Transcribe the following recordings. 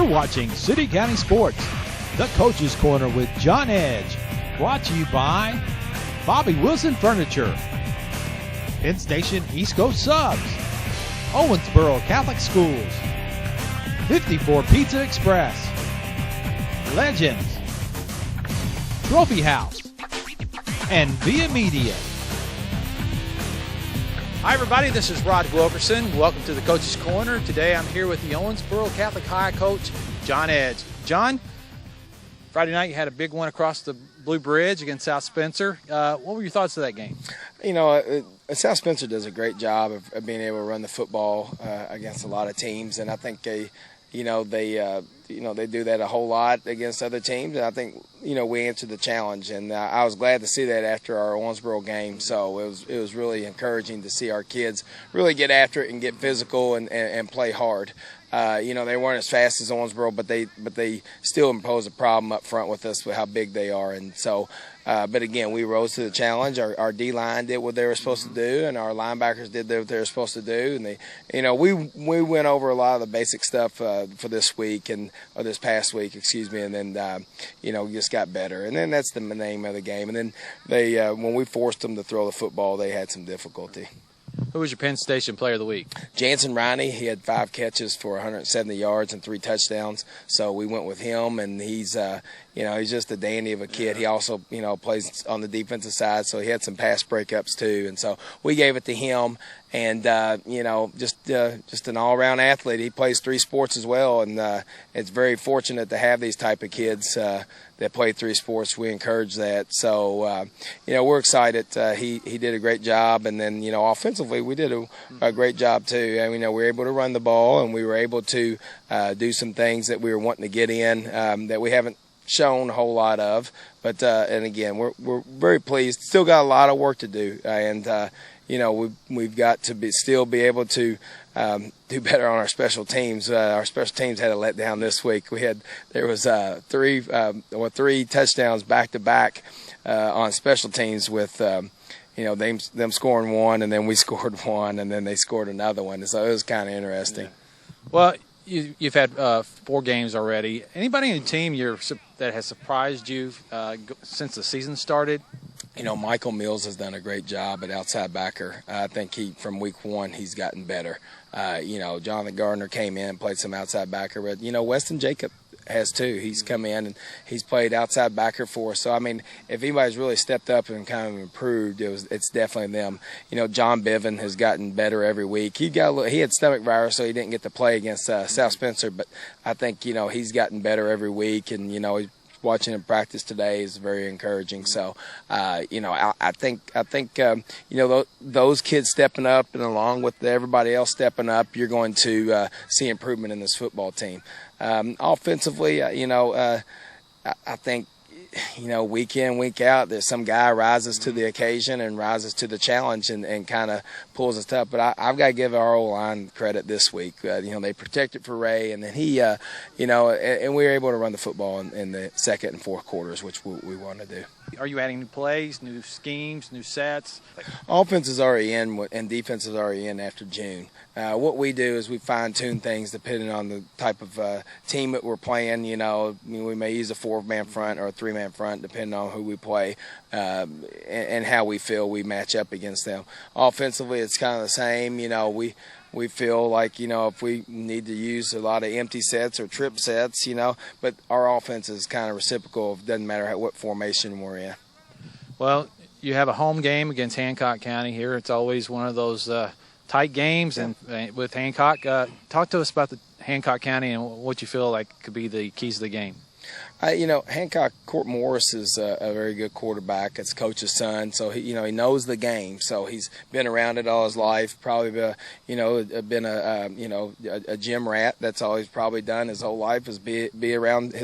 watching City County Sports, the Coach's Corner with John Edge, brought to you by Bobby Wilson Furniture, Penn Station East Coast Subs, Owensboro Catholic Schools, 54 Pizza Express, Legends, Trophy House, and Via Media. Hi everybody, this is Rod Wilkerson. Welcome to the Coach's Corner. Today I'm here with the Owensboro Catholic High coach, John Edge. John, Friday night you had a big one across the Blue Bridge against South Spencer. What were your thoughts of that game? You know, South Spencer does a great job of being able to run the football against a lot of teams, and I think they do that a whole lot against other teams. And I think we answered the challenge, and I was glad to see that after our Owensboro game. So it was really encouraging to see our kids really get after it and get physical and play hard. They weren't as fast as Owensboro, but they still impose a problem up front with us with how big they are. And so, but again, we rose to the challenge. Our D-line did what they were supposed to do, and our linebackers did what they were supposed to do. And we went over a lot of the basic stuff for this week or this past week, and then we just got better. And then that's the name of the game. And then they when we forced them to throw the football, they had some difficulty. Who was your Penn Station Player of the Week? Jansen Riney. He had 5 catches for 170 yards and 3 touchdowns. So we went with him, and he's just a dandy of a kid. He also, plays on the defensive side, so he had some pass breakups too. And so we gave it to him, and just an all-around athlete. He plays 3 sports as well, and it's very fortunate to have these type of kids that play 3 sports. We encourage that. So we're excited. He did a great job, and then offensively we did a great job too. And we were able to run the ball, and we were able to do some things that we were wanting to get in that we haven't shown a whole lot of. But and again, we're very pleased. Still got a lot of work to do, and we've got to still be able to do better on our special teams. Our special teams had a letdown this week. There was 3 touchdowns back to back on special teams with them scoring 1, and then we scored 1, and then they scored another one. So it was kind of interesting. Yeah. Well, you've had 4 games already. Anybody on the team that has surprised you since the season started? Michael Mills has done a great job at outside backer. I think from week 1 he's gotten better. Jonathan Gardner came in and played some outside backer, but Weston Jacob has too. He's come in and he's played outside backer for us. So I mean, if anybody's really stepped up and kind of improved, it's definitely them. John Biven has gotten better every week. He had stomach virus, so he didn't get to play against South Spencer, but I think he's gotten better every week, and watching him practice today is very encouraging. So, I think those kids stepping up, and along with everybody else stepping up, you're going to see improvement in this football team. Offensively, I think, week in, week out, there's some guy rises to the occasion and rises to the challenge and kind of pulls us up. But I've got to give our O-line credit this week. They protected for Ray, and then he, and we were able to run the football in the second and fourth quarters, which we want to do. Are you adding new plays, new schemes, new sets? Offense is already in, and defense is already in after June. What we do is we fine-tune things depending on the type of team that we're playing. We may use a 4-man front or a 3-man front depending on who we play and how we feel we match up against them. Offensively, it's kind of the same. We feel like, if we need to use a lot of empty sets or trip sets, but our offense is kind of reciprocal. It doesn't matter what formation we're in. Well, you have a home game against Hancock County here. It's always one of those tight games, and with Hancock. Talk to us about the Hancock County and what you feel like could be the keys to the game. Hancock, Court Morris is a very good quarterback. It's coach's son, so he knows the game. So he's been around it all his life. Probably been a gym rat. That's all he's probably done his whole life is be around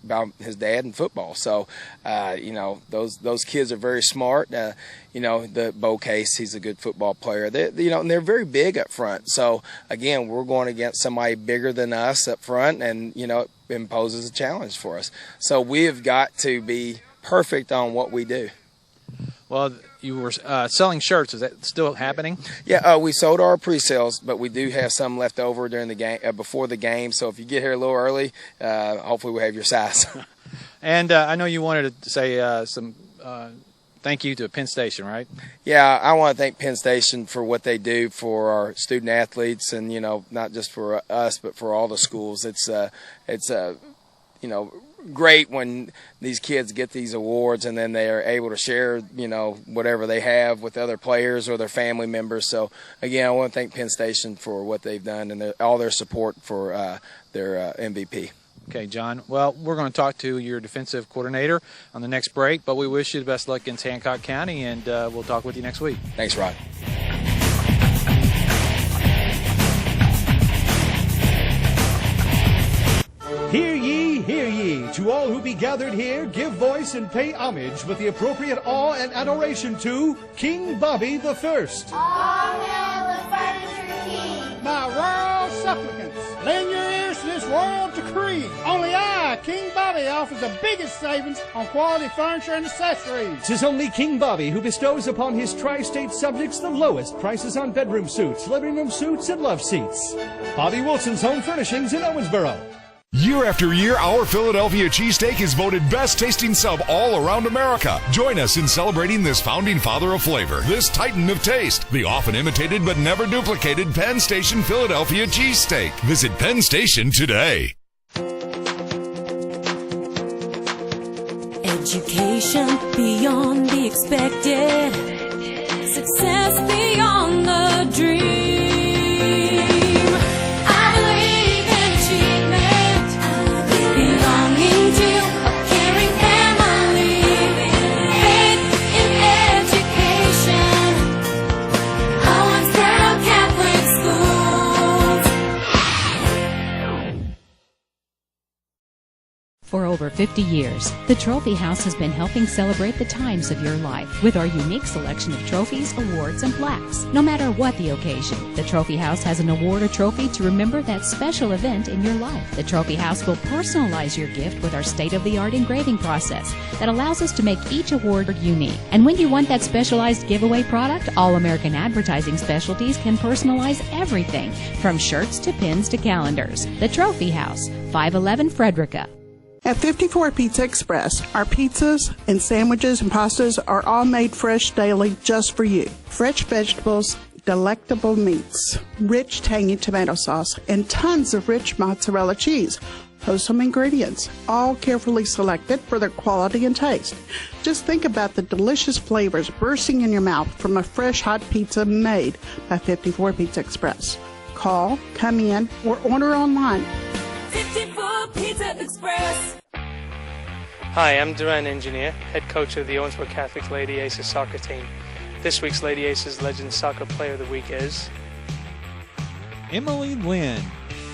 about his dad and football. So those kids are very smart. The Bo Case, he's a good football player. And they're very big up front. So again, we're going against somebody bigger than us up front, and it imposes a challenge for us. So we have got to be perfect on what we do. Well, you were selling shirts. Is that still happening? Yeah, we sold our pre-sales, but we do have some left over during the game, before the game. So if you get here a little early, hopefully we'll have your size. And I know you wanted to say some thank you to Penn Station, right? Yeah, I want to thank Penn Station for what they do for our student athletes, and not just for us, but for all the schools. It's great when these kids get these awards and then they are able to share whatever they have with other players or their family members. So again, I want to thank Penn Station for what they've done and all their support for their MVP. Okay, John. Well, we're going to talk to your defensive coordinator on the next break, but we wish you the best luck against Hancock County, and we'll talk with you next week. Thanks, Rod. Hear ye, to all who be gathered here, give voice and pay homage with the appropriate awe and adoration to King Bobby the First. All hail the furniture king. My royal supplicants, lend your ears to this royal decree. Only I, King Bobby, offers the biggest savings on quality furniture and accessories. 'Tis only King Bobby who bestows upon his tri-state subjects the lowest prices on bedroom suits, living room suits, and love seats. Bobby Wilson's Home Furnishings in Owensboro. Year after year, our Philadelphia cheesesteak is voted best tasting sub all around America. Join us in celebrating this founding father of flavor, this titan of taste, the often imitated but never duplicated Penn Station Philadelphia cheesesteak. Visit Penn Station today. Education beyond the expected, success beyond the dream. For over 50 years, the Trophy House has been helping celebrate the times of your life with our unique selection of trophies, awards, and plaques. No matter what the occasion, the Trophy House has an award or trophy to remember that special event in your life. The Trophy House will personalize your gift with our state-of-the-art engraving process that allows us to make each award unique. And when you want that specialized giveaway product, All American Advertising Specialties can personalize everything from shirts to pins to calendars. The Trophy House, 511 Frederica. At 54 Pizza Express, our pizzas and sandwiches and pastas are all made fresh daily just for you. Fresh vegetables, delectable meats, rich tangy tomato sauce, and tons of rich mozzarella cheese. Wholesome ingredients, all carefully selected for their quality and taste. Just think about the delicious flavors bursting in your mouth from a fresh hot pizza made by 54 Pizza Express. Call, come in, or order online. 54 Pizza Express. Hi, I'm Duran Engineer, head coach of the Owensboro Catholic Lady Aces soccer team. This week's Lady Aces Legend Soccer Player of the Week is Emily Lynn.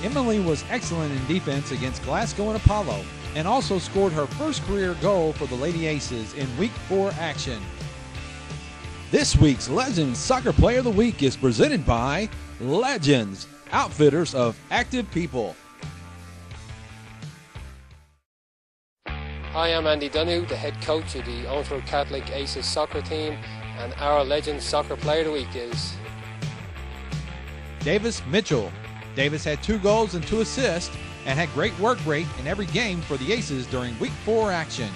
Emily was excellent in defense against Glasgow and Apollo, and also scored her first career goal for the Lady Aces in Week 4 action. This week's Legends Soccer Player of the Week is presented by Legends, outfitters of active people. Hi, I'm Andy Dunnu, the head coach of the Owensboro Catholic Aces soccer team, and our Legends Soccer Player of the Week is Davis Mitchell. Davis had 2 goals and 2 assists and had great work rate in every game for the Aces during Week 4 action.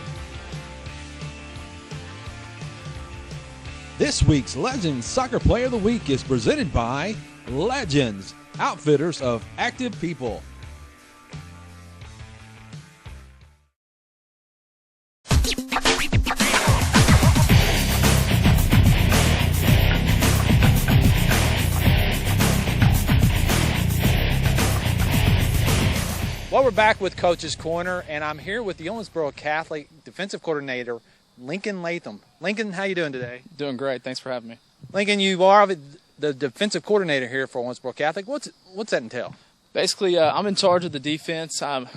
This week's Legends Soccer Player of the Week is presented by Legends, outfitters of active people. Well, we're back with Coach's Corner, and I'm here with the Owensboro Catholic defensive coordinator, Lincoln Latham. Lincoln, how you doing today? Doing great. Thanks for having me. Lincoln, you are the defensive coordinator here for Owensboro Catholic. What's that entail? Basically, I'm in charge of the defense. I'm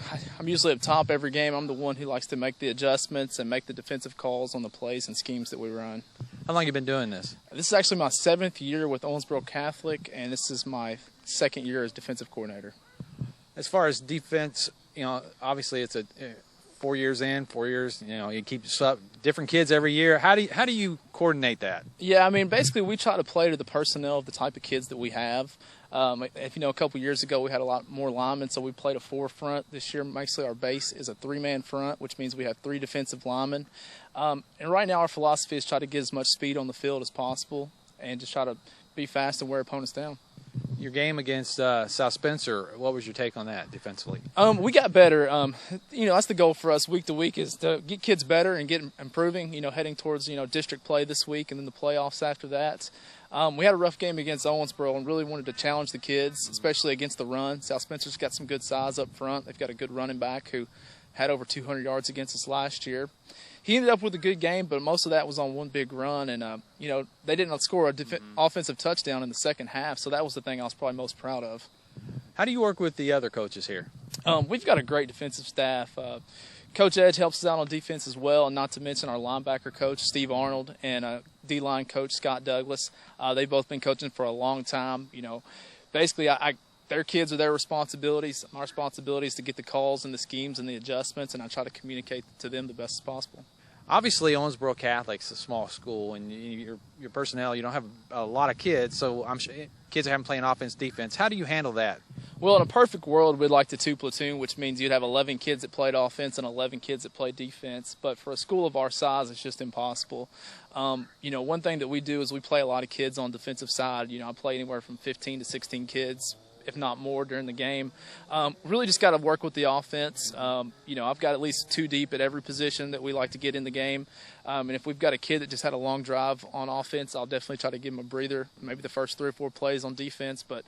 usually up top every game. I'm the one who likes to make the adjustments and make the defensive calls on the plays and schemes that we run. How long have you been doing this? This is actually my 7th year with Owensboro Catholic, and this is my 2nd year as defensive coordinator. As far as defense, obviously it's a 4 years in, 4 years, you keep different kids every year. How do you coordinate that? Yeah, I mean, basically we try to play to the personnel of the type of kids that we have. If a couple years ago we had a lot more linemen, so we played a 4 front. This year, basically our base is a 3-man front, which means we have 3 defensive linemen. And right now our philosophy is try to get as much speed on the field as possible and just try to be fast and wear opponents down. Your game against South Spencer, what was your take on that defensively? We got better. That's the goal for us week to week is to get kids better and get improving, heading towards, district play this week and then the playoffs after that. We had a rough game against Owensboro and really wanted to challenge the kids, especially against the run. South Spencer's got some good size up front. They've got a good running back who had over 200 yards against us last year. He ended up with a good game, but most of that was on one big run. And, they didn't score an offensive touchdown in the second half, so that was the thing I was probably most proud of. How do you work with the other coaches here? We've got a great defensive staff. Coach Edge helps us out on defense as well, and not to mention our linebacker coach, Steve Arnold, and D-line coach, Scott Douglas. They've both been coaching for a long time. Basically, their kids are their responsibilities. My responsibility is to get the calls and the schemes and the adjustments, and I try to communicate to them the best as possible. Obviously, Owensboro Catholic's a small school, and your personnel, you don't have a lot of kids, so I'm sure kids are having playing offense, defense. How do you handle that? Well, in a perfect world, we'd like to 2-platoon, which means you'd have 11 kids that played offense and 11 kids that played defense. But for a school of our size, it's just impossible. One thing that we do is we play a lot of kids on the defensive side. I play anywhere from 15 to 16 kids, if not more, during the game. Really just got to work with the offense. I've got at least 2 deep at every position that we like to get in the game. And if we've got a kid that just had a long drive on offense, I'll definitely try to give him a breather, maybe the first 3 or 4 plays on defense. But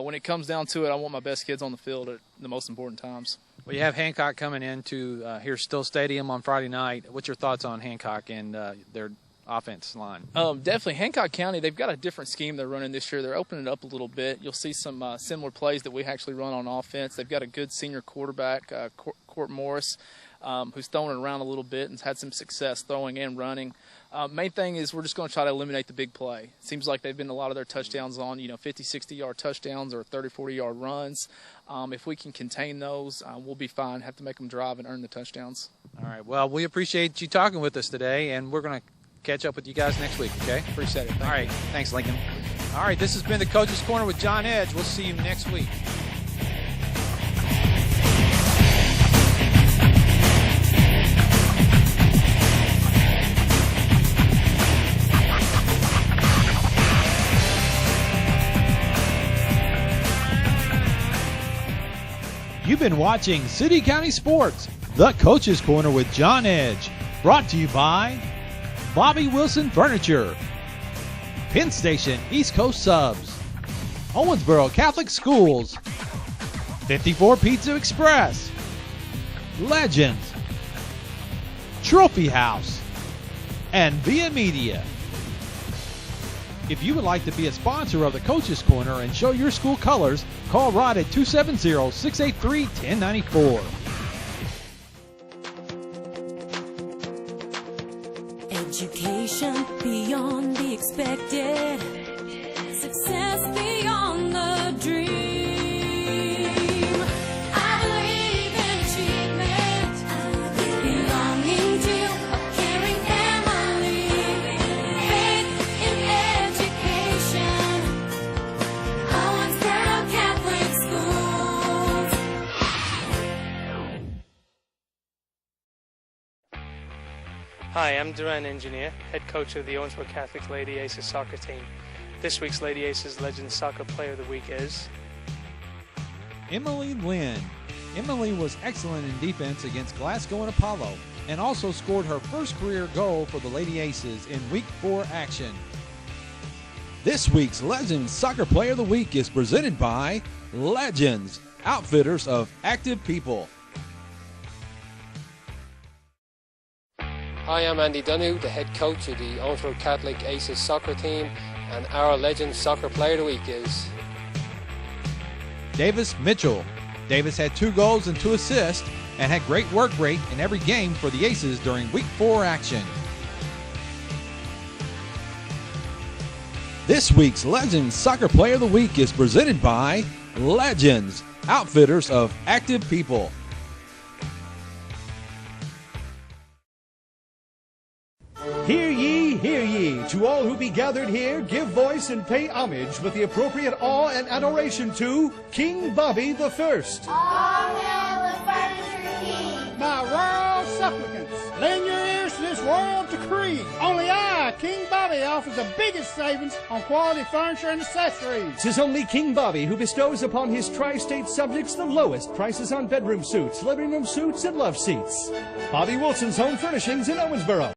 when it comes down to it, I want my best kids on the field at the most important times. Well, you have Hancock coming into here Still Stadium on Friday night. What's your thoughts on Hancock and their offense line? Definitely. Hancock County, they've got a different scheme they're running this year. They're opening it up a little bit. You'll see some similar plays that we actually run on offense. They've got a good senior quarterback, Court Morris, who's throwing it around a little bit and has had some success throwing and running. Main thing is we're just going to try to eliminate the big play. It seems like they've been a lot of their touchdowns on, 50, 60-yard touchdowns or 30, 40-yard runs. If we can contain those, we'll be fine. Have to make them drive and earn the touchdowns. All right. Well, we appreciate you talking with us today, and we're going to catch up with you guys next week, okay? Appreciate it. All right. Thanks, Lincoln. All right, this has been the Coach's Corner with John Edge. We'll see you next week. You've been watching City County Sports, the Coach's Corner with John Edge, brought to you by Bobby Wilson Furniture, Penn Station East Coast Subs, Owensboro Catholic Schools, 54 Pizza Express, Legends, Trophy House, and Via Media. If you would like to be a sponsor of the Coach's Corner and show your school colors, call Rod at 270-683-1094. Education beyond the expected, success beyond the dream. I believe in achievement, belonging to a caring family, faith in education, Owensboro Catholic Schools. Hi, I'm Duran Engineer, head coach of the Owensboro Catholic Lady Aces soccer team. This week's Lady Aces Legend Soccer Player of the Week is Emily Lynn. Emily was excellent in defense against Glasgow and Apollo, and also scored her first career goal for the Lady Aces in Week 4 action. This week's Legends Soccer Player of the Week is presented by Legends, outfitters of active people. Hi, I'm Andy Dunnu, the head coach of the Owensboro Catholic Aces soccer team, and our Legend Soccer Player of the Week is Davis Mitchell. Davis had 2 goals and 2 assists and had great work rate in every game for the Aces during Week 4 action. This week's Legends Soccer Player of the Week is presented by Legends, outfitters of active people. Hear ye, hear ye. To all who be gathered here, give voice and pay homage with the appropriate awe and adoration to King Bobby the First. All hail the Furniture King. My royal supplicants, lend your ears to this royal decree. Only I, King Bobby, offers the biggest savings on quality furniture and accessories. 'Tis only King Bobby who bestows upon his tri-state subjects the lowest prices on bedroom suits, living room suits, and love seats. Bobby Wilson's Home Furnishings in Owensboro.